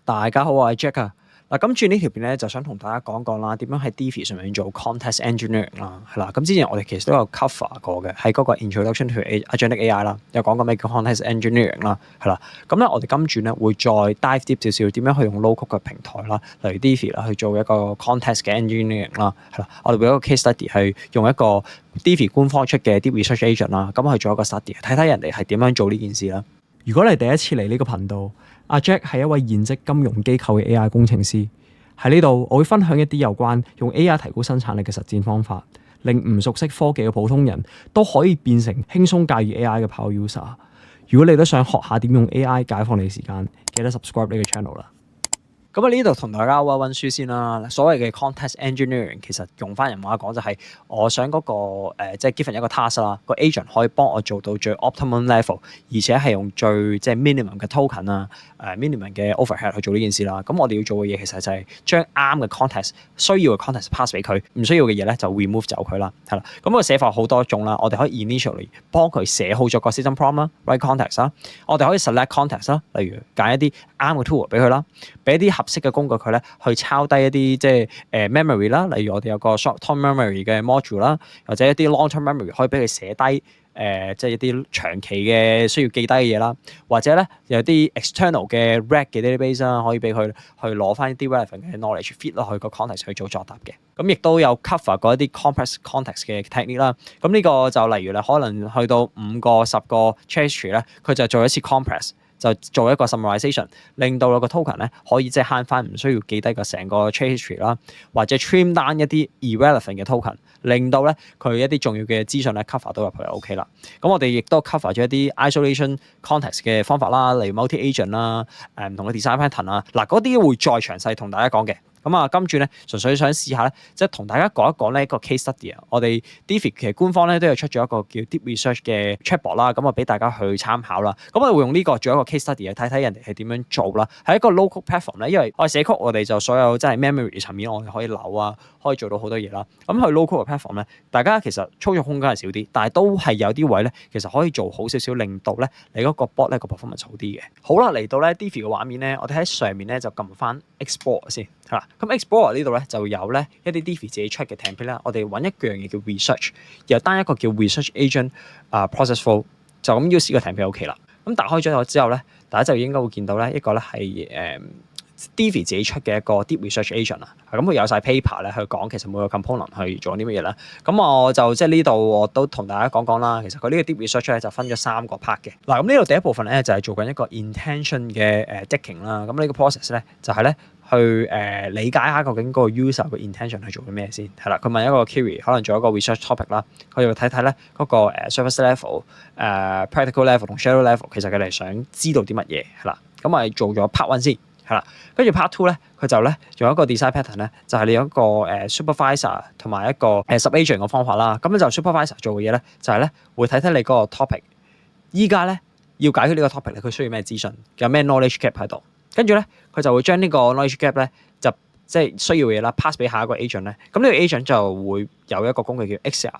大家好，我係 Jack 啊。嗱，咁轉呢條片咧，就想同大家講講啦，點樣喺 DeFi 上面做 context engineering 啦，係啦。咁之前我哋其實都有 cover 過嘅，喺嗰個 Introduction to Agentic AI 啦，有講過咩叫 context engineering 啦，係啦。咁咧，我哋今轉咧會再 dive deep 少少，點樣去用 low code 嘅平台啦，例如 DeFi 啦，去做一個 context 嘅 engineering 啦，係啦。我哋會有一個 case study 係用一個 DeFi 官方出嘅 Deep Research Agent 啦，咁去做一個 study，睇睇人哋係點樣做呢件事啦。如果你第一次嚟呢個頻道，阿 Jack 係一位現職金融機構嘅 AI 工程師。喺呢度，我會分享一啲有關用 AI 提高生產力嘅實戰方法，令唔熟悉科技嘅普通人都可以變成輕鬆駕馭 AI 嘅 power user。如果你都想學下點用 AI 解放你嘅時間，記得 subscribe 呢個 channel 啦。咁呢度同大家溫書先啦。所謂嘅 context engineering 其實用翻人話講就係我想嗰個即係 given 一個 task 啦，個 agent 可以幫我做到最 optimum level，而且係用最即係 minimum 嘅 token 啊，minimum 嘅 overhead 去做呢件事啦。咁我哋要做嘅嘢其實就係將啱嘅 context 需要嘅 context pass 俾佢，唔需要嘅嘢咧就 remove 走佢啦。係啦，咁個寫法好多種啦。我哋可以 initially 幫佢寫好咗個 system prompt 啦 ，write context 啦。我哋可以 select context 啦，例如揀一啲啱嘅 tool 俾佢啦，俾一啲合適嘅工具佢咧，去抄低一啲即係memory 啦，例如我哋有個 short term memory 嘅 module 啦，或者一啲 long term memory 可以俾佢寫低即係一啲長期嘅需要記低嘅嘢啦，或者咧有啲 external 嘅 RAG 嘅 database 啦，可以俾佢去攞翻一啲 relevant 嘅 knowledge fit 落去個 context 去做作答嘅。咁亦都有 cover 過一啲 complex context 嘅 technique 啦。咁呢個就例如咧，可能去到5個10個 trace tree 咧，佢就做一次 compress。就做一個 summarization，令到個 token 咧可以即係慳翻，唔需要記低個成個 trace tree 啦，或者 trim down 一啲 irrelevant 嘅 token，令到咧佢一啲重要嘅資訊咧 cover 到入去就 OK 啦。咁我哋亦都 cover 咗一啲 isolation context 嘅方法啦，例如 multi agent 啦，唔同嘅 design pattern 啊，嗱嗰啲會再詳細同大家講嘅。咁啊，今轉咧純粹想試下咧，即係同大家講一講呢一個 case study 啊。我哋 DeFi 其實官方咧都有出咗一個叫 Deep Research 嘅 chatbot 啦，咁啊俾大家去參考啦。咁我哋會用呢個做一個 case study 睇睇人哋係點樣做啦。係一個 local platform 咧，因為我哋寫曲我哋就所有即係 memory 層面我哋可以扭啊，可以做到好多嘢啦。咁去 local 嘅 platform 咧，大家其實操作空間係少啲，但係都係有啲位咧，其實可以做好少少，令到咧你嗰個 bot 咧個 performance 好啲嘅。好啦，嚟到咧 DeFi 嘅畫面咧，我哋喺上面咧就撳翻 Explorer 先。係啦，咁 Explorer 呢度咧就有咧一啲 DeFi 自己出嘅 template 啦。我哋揾一樣嘢叫 research， 又單一個叫 research agent process flow， 就咁 use 呢個 template OK 啦。咁打開咗之後咧，大家就應該會見到咧一個咧係DeFi 自己出嘅一個 Deep Research Agent 啊。咁佢有晒 paper 咧去講其實每個 component 去做啲乜嘢啦。咁我就即係呢度我都同大家講講啦。其實佢呢個 Deep Research 咧就分咗3個 part 嘅。嗱，咁呢度第一部分咧就係做緊一個 intention 嘅digging 啦。咁呢個 process 咧就係咧去理解下究竟嗰個 user 個 intention 係做緊咩先。係啦，佢問一個 query， 可能做一個 research topic 啦，佢就睇睇咧嗰個surface level、practical level 同 shadow level， 其實佢哋想知道啲乜嘢係啦。咁咪做咗 part 1先。係啦，跟住 part 2咧，佢就咧用一個 design pattern 咧，就係你有一個supervisor 同埋一個sub-agent 嘅方法啦。咁就 supervisor 做嘅嘢咧，就係咧會睇睇你嗰個 topic。依家咧要解決呢個 topic咧，佢需要咩資訊，有咩 knowledge gap 喺度。跟住咧，佢就會將呢個 knowledge gap 咧就即係需要嘅嘢啦 pass 俾下一個 agent 咧。咁呢個 agent 就會有一個工具叫 XR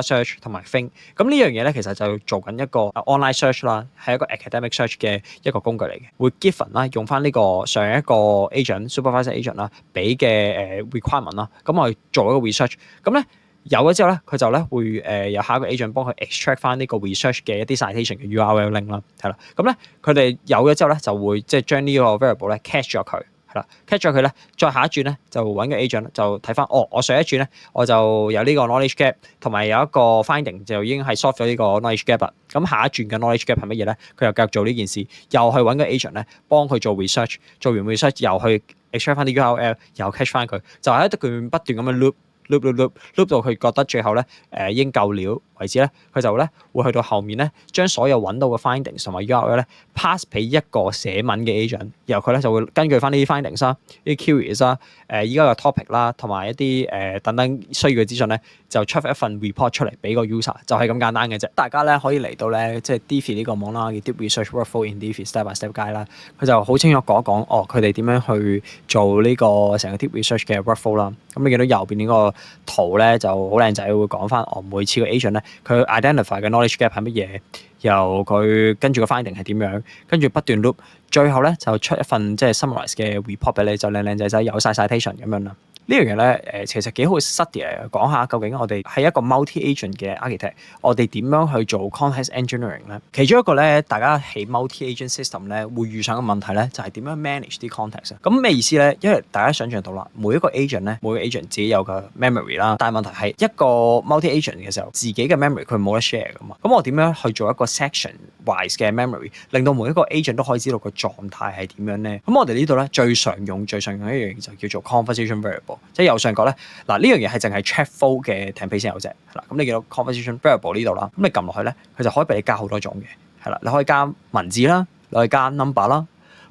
search 同埋 Think。咁呢樣嘢咧其實就做緊一個 online search 啦，係一個 academic search 嘅一個工具嚟嘅。會 given 啦，用翻呢個上一個 agent supervisor agent 啦俾嘅requirement 啦，咁我去做一個 research。咁咧有咗之後咧，佢就咧會有下一個 agent 幫佢 extract 翻呢個 research 嘅一啲 citation 嘅 URL link 啦，係啦。咁咧佢哋有咗之後咧，就會即係將呢個 variable 咧 catch 咗佢。係啦 catch 咗佢咧，再下一轉咧就揾個 agent 就睇翻，我上一轉咧我就有呢個 knowledge gap， 同埋有一個 finding 就已經係 solve 咗呢個 knowledge gap 啦。咁下一轉嘅 knowledge gap 係乜嘢咧？佢又繼續做呢件事，又去揾個 agent 咧幫佢做 research， 做完 research 又去 extract 翻啲 URL， 又 catch 翻佢，就係一段不斷咁樣 loop 到佢覺得最後咧已經夠料為止咧，佢就咧會去到後面咧將所有揾到嘅 findings 同埋 URL 咧 pass 俾一個寫文嘅 agent， 然後佢咧就會根據翻呢啲 findings 啦、呢啲 queries 啦、依家嘅 topic 啦同埋一啲等等需要嘅資訊咧，就出一份 report 出嚟俾個 user， 就係咁簡單嘅啫。大家咧可以嚟到咧即係 DeFi 呢個網啦，叫 Deep Research Workflow in DeFi Step by Step Guide 啦，佢就好清楚講一講佢哋點樣去做呢個成個 Deep Research 嘅 workflow 啦。咁你見到右邊呢個圖咧就好靚仔，會講翻每次個 agent 咧佢 identify 嘅 knowledge gap 係乜嘢，由佢跟住個 finding 係點樣，跟住不斷 loop，最後咧就出一份即係 summarize 嘅 report 俾你，就靚靚仔仔有晒 citation 咁樣啦。呢樣嘢咧其實幾好 study 嚟嘅，講下究竟我哋係一個 multi-agent 嘅 architect，我哋點樣去做 context engineering 咧？其中一個咧，大家喺 multi-agent system 咧會遇上嘅問題咧，就係點樣 manage 啲 context。咁咩意思咧？因為大家想象到啦，每一個 agent 咧，每個 agent 自己有個 memory 啦，但係問題係一個 multi-agent 嘅時候，自己嘅 memory 佢冇得 share 噶嘛。咁我點樣去做一個 section-wise 嘅 memory， 令到每一個 agent 都可以知道個狀態係點樣咧？咁我哋呢度咧最常用一樣嘢就叫做 conversation variable。即係右上角咧，嗱呢樣嘢係淨係 chat flow 嘅 template 先有啫，係啦。咁你見到 conversation variable 呢度啦，咁你撳落去咧，佢就可以俾你加好多種嘅，係啦。你可以加文字啦，你可以加 number 啦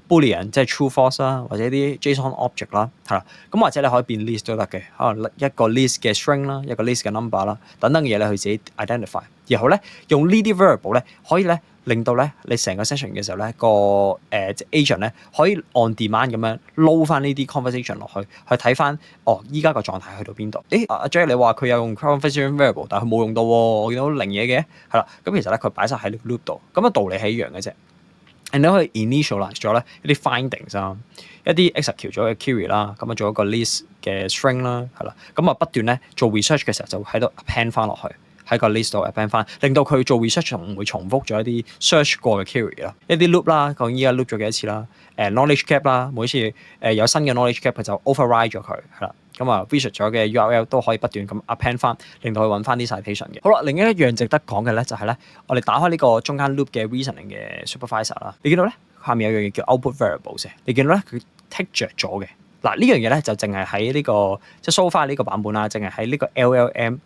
，boolean 即係 true false 啦，或者啲 JSON object 啦，係啦。咁或者你可以變 list 都得嘅，可能一個 list 嘅 string 啦，一個 list 嘅 number 啦，等等嘅嘢咧，去自己 identify。然後咧用呢啲 variable 咧，可以咧。令到咧，你成個 session 嘅時候咧，個agent 咧可以 on demand 咁樣撈翻呢啲 conversation 落去睇翻，依家個狀態去到邊度？阿 Jack 你話佢有用 conversation variable，但係佢冇用到喎，我見到零嘢嘅，係啦。咁其實咧佢擺晒喺 loop 度，咁嘅道理係一樣嘅啫。你可以 initialize 咗咧一啲 findings 啊，一啲 execute 咗嘅 query 啦，咁啊做一個 list 嘅 string 啦，係啦，咁啊不斷咧做 research 嘅時候就喺度 append 翻落去。喺個 list 度 append 翻，令到佢做 research 唔會重複咗一啲 search 過嘅 query 啦，一啲 loop 啦，究竟依家 loop 咗幾多次啦，knowledge gap 啦，每次有新嘅 knowledge gap 佢就 override 咗佢，係啦，咁啊 research 咗嘅 URL 都可以不斷咁 append 翻，令到佢揾翻啲 citation 嘅。好啦，另一樣值得講嘅咧就係咧，我哋打開呢個中間 loop 嘅 reasoning 嘅 supervisor 啦，你見到咧下面有樣嘢叫 output variables 嘅，你見到咧佢剔着咗嘅。嗱呢樣嘢咧就淨係喺呢個即係 so far 呢個版本啦，淨係喺呢個 LLM。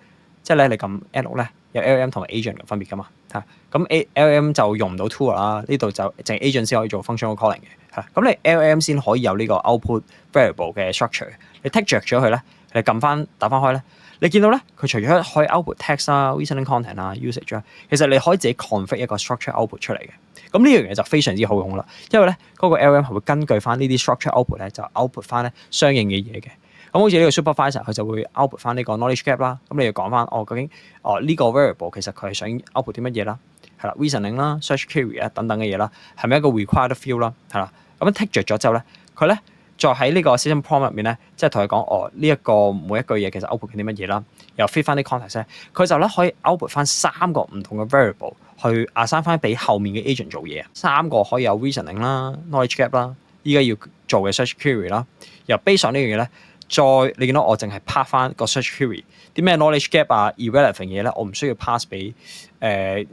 即係咧，你撳 L6 咧，有 LLM 同埋 agent 嘅分別噶嘛嚇。咁 LLM 就用唔到 tool 啦，呢度就淨係 agent 先可以做 functional calling 嘅嚇。咁你 LLM 先可以有呢個 output variable 嘅 structure。你剔着咗佢咧，你撳翻打翻開咧，你見到咧佢除咗可以 output text 啦、reasoning content 啊、usage 啊，其實你可以自己 configure 一個 structure output 出嚟嘅。咁呢樣嘢就非常之好用啦，因為咧嗰個 LLM 係會根據翻呢啲 structure output 咧，就 output 翻咧相應嘅嘢嘅。咁好似呢個 supervisor 佢就會 output 翻呢個 knowledge gap 啦。咁你要講翻究竟呢個 variable 其實佢係想 output 啲乜嘢啦？係啦 ，reasoning 啦、search query 啊等等嘅嘢啦，係咪一個 required field 啦？係啦，咁樣剔着咗之後咧，佢咧再喺呢個 system prompt 入面咧，即係同佢講呢一個每一句嘢其實 output 緊啲乜嘢啦，又 fit 翻啲 context 咧，佢就咧可以 output 翻3個唔同嘅 variable 去 assign 翻俾後面嘅 agent 做嘢，3個可以有 reasoning 啦、knowledge gap 啦，依家要做嘅 search query 啦，又 based on 呢樣嘢咧。再你見到我淨係 pass 翻個 search query，啲咩 knowledge gap 啊 irrelevant 嘢咧，我唔需要 pass 俾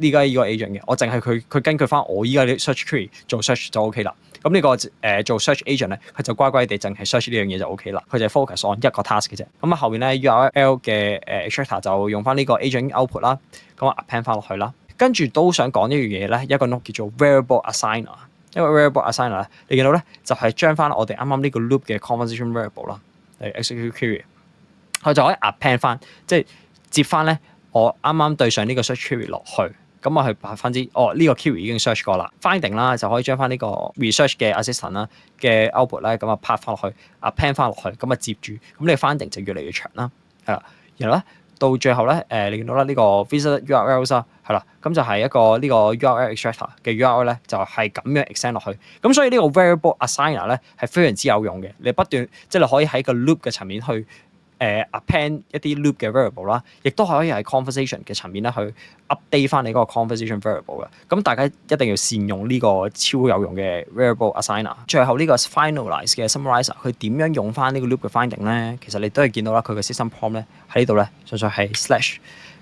依家依個 agent 嘅，我淨係佢根據翻我依家啲 search query 做 search 就 OK 啦。咁呢個做 search agent 咧，佢就乖乖地淨係 search 呢樣嘢就 OK 啦。佢就 focus on 一個 task 嘅啫。咁啊後面咧 URL 嘅extractor 就用翻呢個 agent output 啦，咁啊 append 翻落去啦。跟住都想講一樣嘢咧，一個 note 叫做 variable assigner。一個 variable assigner 咧，你見到咧就係將翻我哋啱啱呢個 loop 嘅 conversation variable 啦。execute query， 佢就可以 append 翻，即係接翻咧我啱啱對上呢個 search query 落去，咁我去100%呢個 query 已經 search 過啦 ，finding 啦就可以將翻呢個 research 嘅 assistant 啦嘅 output 咧咁啊 pass 翻落去 append 翻落去，咁啊接住，咁你 finding 就越嚟越長啦，係啦，然後咧到最後咧你見到啦呢個 visit URLs 啦，係啦，咁就係一個呢個 URL extractor 嘅 URL 咧就係咁樣 extend 落去，咁所以呢個 variable assigner 咧係非常之有用嘅，你不斷即係你可以喺個 loop 嘅層面去append 一啲 loop 嘅 variable 啦，亦都可以喺 conversation 嘅層面咧去 update 翻你嗰個 conversation variable 嘅。咁大家一定要善用呢個超有用嘅 variable assigner。最後呢個 finalize 嘅 summarizer，佢點樣用翻呢個 loop 嘅 finding 咧？其實你都係見到啦，佢嘅 system prompt 咧喺呢度咧，純粹係 slash，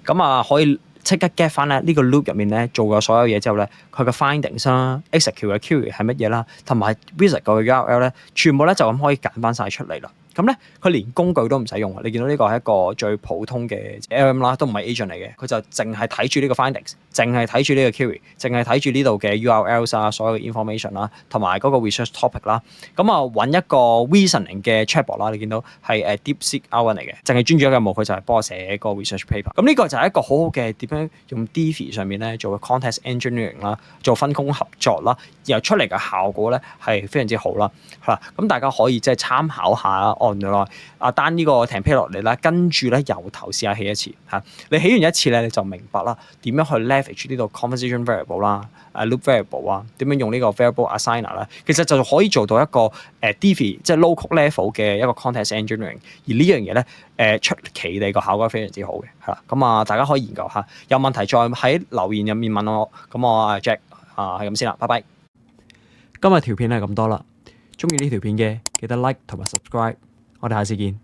咁啊可以即刻 get 翻咧呢個 loop 入面咧做過所有嘢之後咧，佢嘅 findings 啦、execute 嘅 query 係乜嘢啦，同埋 visit 個 URL 咧，全部咧就咁可以揀翻晒出嚟啦。咁咧，佢連工具都唔使用啊！你見到呢個係一個最普通嘅 LM 啦，都唔係 agent 嚟嘅，佢就淨係睇住呢個 findings，淨係睇住呢個 query，淨係睇住呢度嘅 URLs 啊，所有嘅 information 啦，同埋嗰個 research topic 啦。咁啊，揾一個 reasoning 嘅 chatbot 啦，你見到係DeepSeek R1 嚟嘅，淨係專注一個任務，佢就係幫我寫個 research paper。咁呢個就係一個好好嘅點樣用 Divi 上面咧做 context engineering 啦，做分工合作啦，然後出嚟嘅效果咧係非常之好啦。係啦，咁大家可以即係參考下原來單呢個 template 落嚟啦，跟住咧由頭試下起一次嚇。你起完一次咧，你就明白啦點樣去 leverage 呢度 conversation variable 啦、loop variable 啊，點樣用呢個 variable assigner 啦，其實就可以做到一個Divi 即係 low-code level 嘅一個 context engineering。而呢樣嘢咧出奇地個效果非常之好嘅，係啦。咁大家可以研究下，有問題再喺留言入面問我。咁我Jack 係咁先啦，拜拜。今日條片係咁多啦，中意呢條片嘅記得 like 同埋 subscribe，我哋下次見。